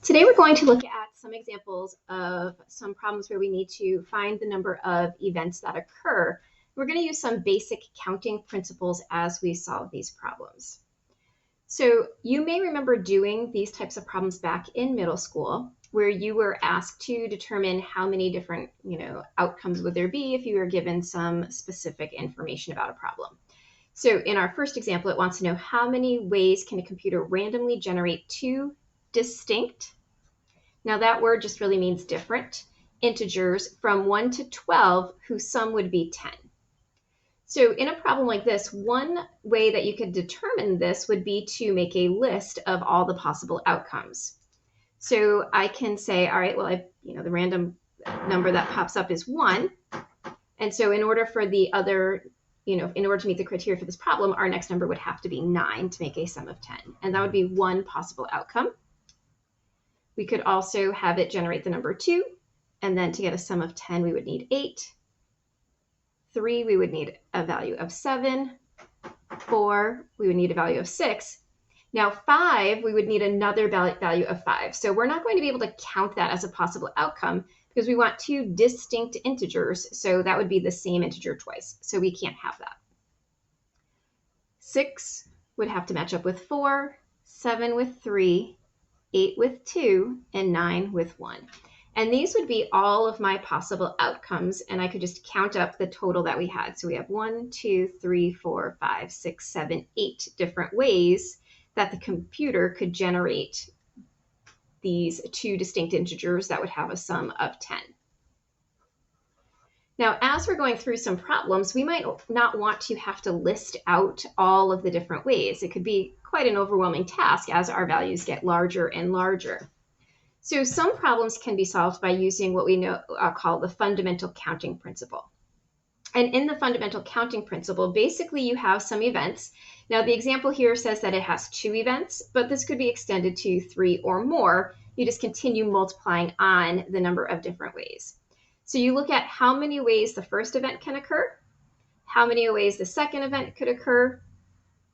Today we're going to look at some examples of some problems where we need to find the number of events that occur. We're going to use some basic counting principles as we solve these problems. So you may remember doing these types of problems back in middle school where you were asked to determine how many different outcomes would there be if you were given some specific information about a problem. So in our first example, it wants to know how many ways can a computer randomly generate two distinct, now that word just really means different, integers from 1 to 12 whose sum would be 10. So in a problem like this, one way that you could determine this would be to make a list of all the possible outcomes. So I can say, all right, well, the random number that pops up is 1. And so in order for the other, in order to meet the criteria for this problem, our next number would have to be 9 to make a sum of 10. And that would be one possible outcome. We could also have it generate the number 2, and then to get a sum of 10, we would need 8. 3, we would need a value of 7. 4, we would need a value of 6. Now 5, we would need another value of 5. So we're not going to be able to count that as a possible outcome because we want two distinct integers, so that would be the same integer twice. So we can't have that. 6 would have to match up with 4, 7 with 3, 8 with 2, and 9 with 1. And these would be all of my possible outcomes, and I could just count up the total that we had. So we have 1, 2, 3, 4, 5, 6, 7, 8 different ways that the computer could generate these two distinct integers that would have a sum of 10. Now, as we're going through some problems, we might not want to have to list out all of the different ways. It could be quite an overwhelming task as our values get larger and larger. So some problems can be solved by using what we call the fundamental counting principle. And in the fundamental counting principle, basically you have some events. Now the example here says that it has 2 events, but this could be extended to 3 or more. You just continue multiplying on the number of different ways. So you look at how many ways the first event can occur, how many ways the second event could occur,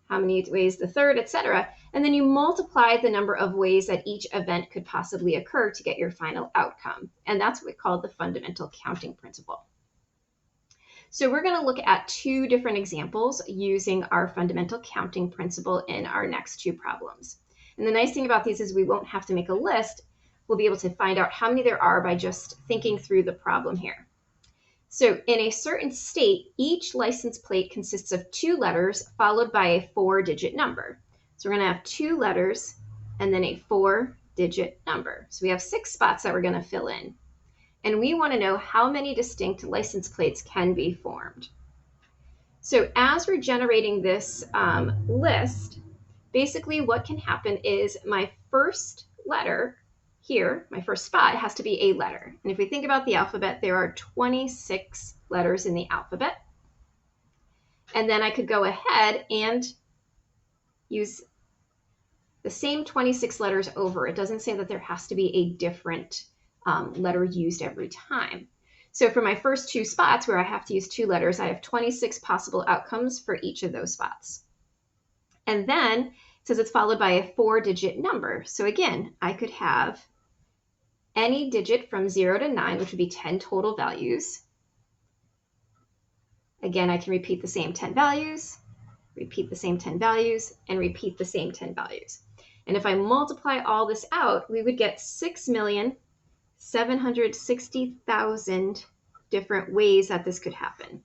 how many ways the third, etc. And then you multiply the number of ways that each event could possibly occur to get your final outcome. And that's what we call the fundamental counting principle. So we're going to look at 2 different examples using our fundamental counting principle in our next 2 problems. And the nice thing about these is we won't have to make a list. We'll be able to find out how many there are by just thinking through the problem here. So in a certain state, each license plate consists of 2 letters followed by a 4-digit number. So we're going to have 2 letters and then a 4-digit number. So we have 6 spots that we're going to fill in. And we want to know how many distinct license plates can be formed. So as we're generating this list, basically what can happen is my first letter here, my first spot, has to be a letter. And if we think about the alphabet, there are 26 letters in the alphabet. And then I could go ahead and use the same 26 letters over. It doesn't say that there has to be a different letter used every time. So for my first 2 spots where I have to use 2 letters, I have 26 possible outcomes for each of those spots. And then it says it's followed by a 4-digit number. So again, I could have any digit from 0 to 9, which would be 10 total values. Again, I can repeat the same 10 values, repeat the same 10 values, and repeat the same 10 values. And if I multiply all this out, we would get 6,760,000 different ways that this could happen.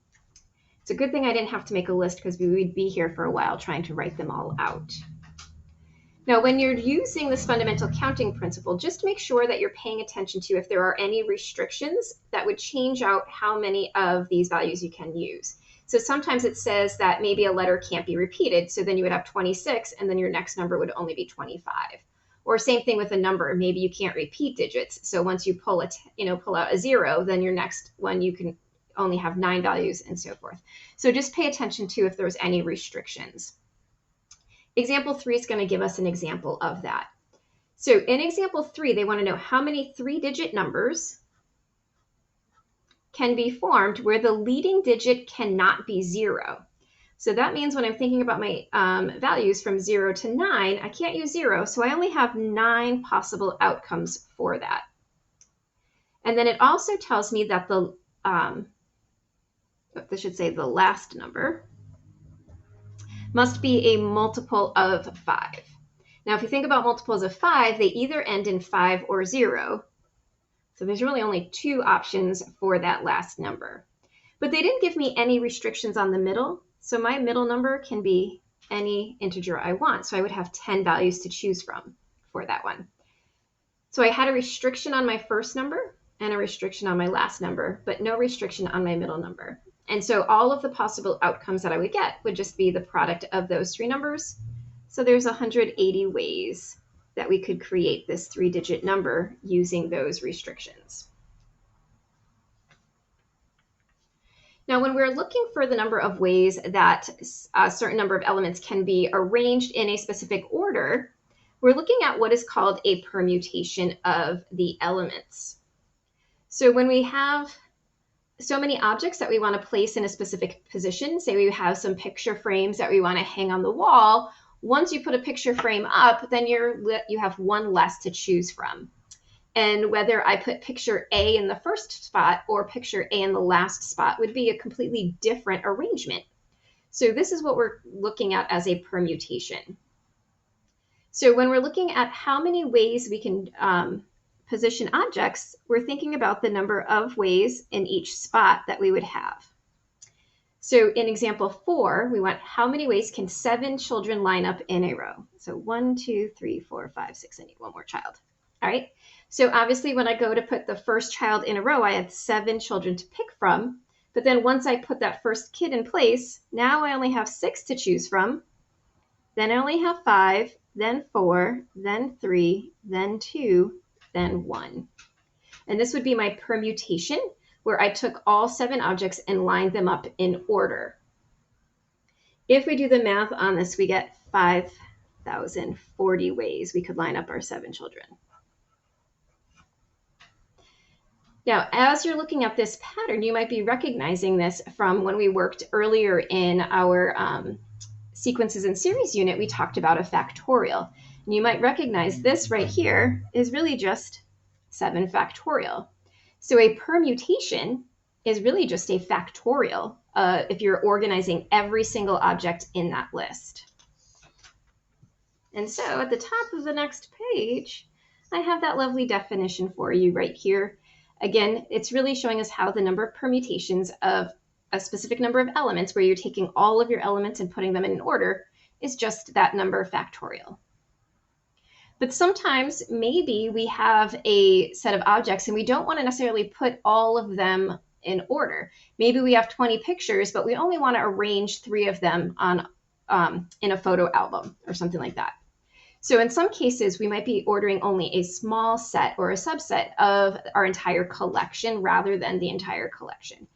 It's a good thing I didn't have to make a list because we would be here for a while trying to write them all out. Now, when you're using this fundamental counting principle, just make sure that you're paying attention to if there are any restrictions that would change out how many of these values you can use. So sometimes it says that maybe a letter can't be repeated, so then you would have 26, and then your next number would only be 25. Or same thing with a number. Maybe you can't repeat digits. So once you pull out a 0, then your next one you can only have 9 values and so forth. So just pay attention to if there's any restrictions. Example 3 is going to give us an example of that. So in example 3, they want to know how many 3-digit numbers can be formed where the leading digit cannot be 0. So that means when I'm thinking about my values from 0 to 9, I can't use 0, so I only have 9 possible outcomes for that. And then it also tells me that this should say the last number must be a multiple of 5. Now, if you think about multiples of 5, they either end in 5 or 0. So there's really only 2 options for that last number. But they didn't give me any restrictions on the middle, so my middle number can be any integer I want. So I would have 10 values to choose from for that one. So I had a restriction on my first number and a restriction on my last number, but no restriction on my middle number. And so all of the possible outcomes that I would get would just be the product of those 3 numbers. So there's 180 ways that we could create this 3-digit number using those restrictions. Now, when we're looking for the number of ways that a certain number of elements can be arranged in a specific order, we're looking at what is called a permutation of the elements. So when we have so many objects that we want to place in a specific position, say we have some picture frames that we want to hang on the wall, once you put a picture frame up, then you have one less to choose from. And whether I put picture A in the first spot or picture A in the last spot would be a completely different arrangement. So this is what we're looking at as a permutation. So when we're looking at how many ways we can position objects, we're thinking about the number of ways in each spot that we would have. So in example 4, we want how many ways can 7 children line up in a row? So 1, 2, 3, 4, 5, 6, I need one more child. All right, so obviously when I go to put the first child in a row, I had 7 children to pick from. But then once I put that first kid in place, now I only have 6 to choose from. Then I only have 5, then 4, then 3, then 2, then 1. And this would be my permutation, where I took all 7 objects and lined them up in order. If we do the math on this, we get 5,040 ways we could line up our 7 children. Now, as you're looking at this pattern, you might be recognizing this from when we worked earlier in our sequences and series unit, we talked about a factorial. And you might recognize this right here is really just 7 factorial. So a permutation is really just a factorial if you're organizing every single object in that list. And so at the top of the next page, I have that lovely definition for you right here. Again, it's really showing us how the number of permutations of a specific number of elements, where you're taking all of your elements and putting them in an order, is just that number factorial. But sometimes maybe we have a set of objects and we don't want to necessarily put all of them in order. Maybe we have 20 pictures, but we only want to arrange 3 of them on in a photo album or something like that. So in some cases, we might be ordering only a small set or a subset of our entire collection rather than the entire collection.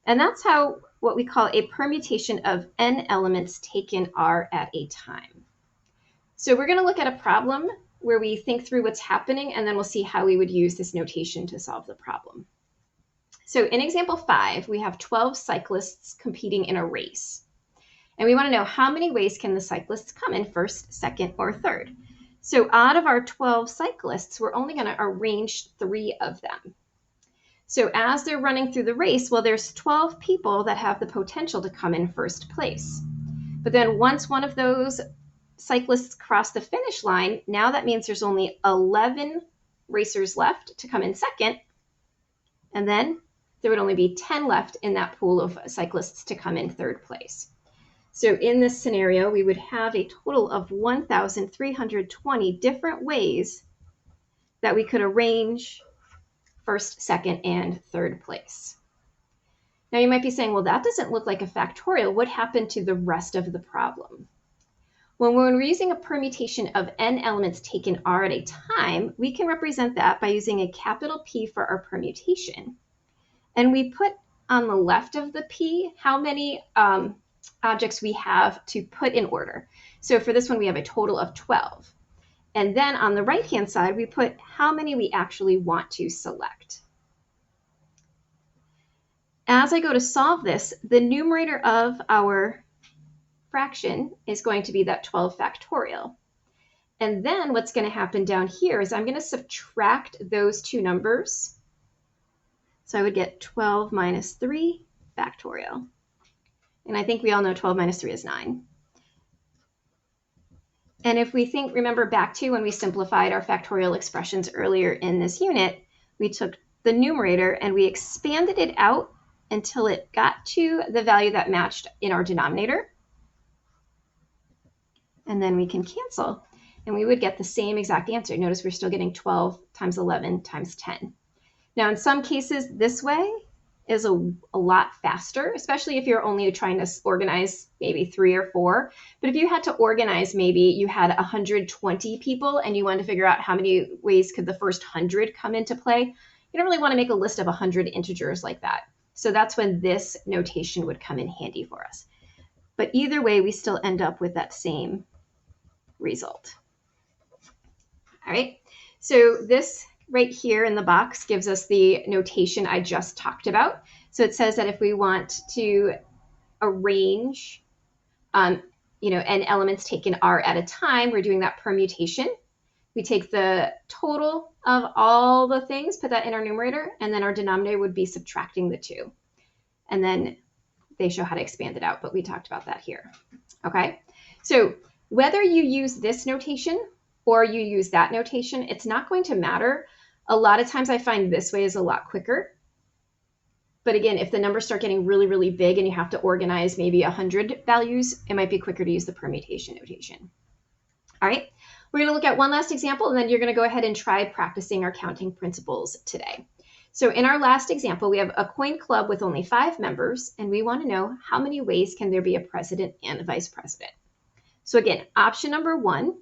And that's how what we call a permutation of n elements taken are at a time. So we're going to look at a problem where we think through what's happening, and then we'll see how we would use this notation to solve the problem. So in example 5, we have 12 cyclists competing in a race. And we want to know how many ways can the cyclists come in, first, second, or third. So out of our 12 cyclists, we're only going to arrange 3 of them. So as they're running through the race, well, there's 12 people that have the potential to come in first place. But then once one of those cyclists cross the finish line, now that means there's only 11 racers left to come in second. And then there would only be 10 left in that pool of cyclists to come in third place. So in this scenario, we would have a total of 1,320 different ways that we could arrange first, second, and third place. Now you might be saying, well, that doesn't look like a factorial. What happened to the rest of the problem? When we're using a permutation of n elements taken r at a time, we can represent that by using a capital P for our permutation. And we put on the left of the P how many objects we have to put in order. So for this one, we have a total of 12. And then on the right-hand side, we put how many we actually want to select. As I go to solve this, the numerator of our fraction is going to be that 12 factorial. And then what's going to happen down here is I'm going to subtract those two numbers. So I would get 12 minus 3 factorial. And I think we all know 12 minus 3 is 9. And if we remember back to when we simplified our factorial expressions earlier in this unit, we took the numerator and we expanded it out until it got to the value that matched in our denominator. And then we can cancel, and we would get the same exact answer. Notice we're still getting 12 times 11 times 10. Now, in some cases, this way is a lot faster, especially if you're only trying to organize maybe 3 or 4. But if you had to organize, maybe you had 120 people and you wanted to figure out how many ways could the first 100 come into play, you don't really want to make a list of 100 integers like that. So that's when this notation would come in handy for us. But either way, we still end up with that same result. All right, so this right here in the box gives us the notation I just talked about. So it says that if we want to arrange, n elements taken r at a time, we're doing that permutation. We take the total of all the things, put that in our numerator, and then our denominator would be subtracting the 2. And then they show how to expand it out, but we talked about that here. Okay, so whether you use this notation or you use that notation, it's not going to matter. A lot of times I find this way is a lot quicker. But again, if the numbers start getting really, really big and you have to organize maybe 100 values, it might be quicker to use the permutation notation. All right, we're going to look at one last example, and then you're going to go ahead and try practicing our counting principles today. So in our last example, we have a coin club with only 5 members, and we want to know how many ways can there be a president and a vice president. So again, option number 1,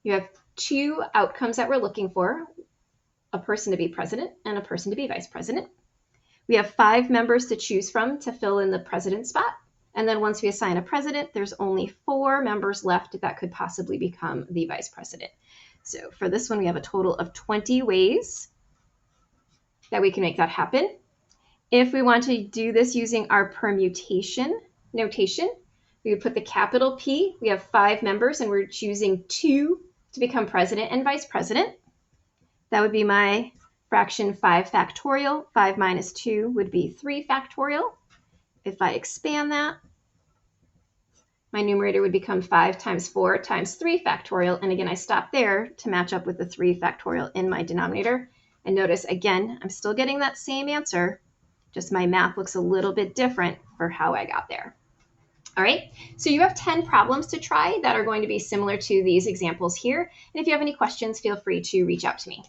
you have 2 outcomes that we're looking for, a person to be president and a person to be vice president. We have 5 members to choose from to fill in the president spot. And then once we assign a president, there's only 4 members left that could possibly become the vice president. So for this one, we have a total of 20 ways that we can make that happen. If we want to do this using our permutation notation, we would put the capital P. We have 5 members and we're choosing 2 to become president and vice president. That would be my fraction 5 factorial. 5 minus 2 would be 3 factorial. If I expand that, my numerator would become 5 times 4 times 3 factorial. And again, I stop there to match up with the 3 factorial in my denominator. And notice, again, I'm still getting that same answer, just my math looks a little bit different for how I got there. All right, so you have 10 problems to try that are going to be similar to these examples here. And if you have any questions, feel free to reach out to me.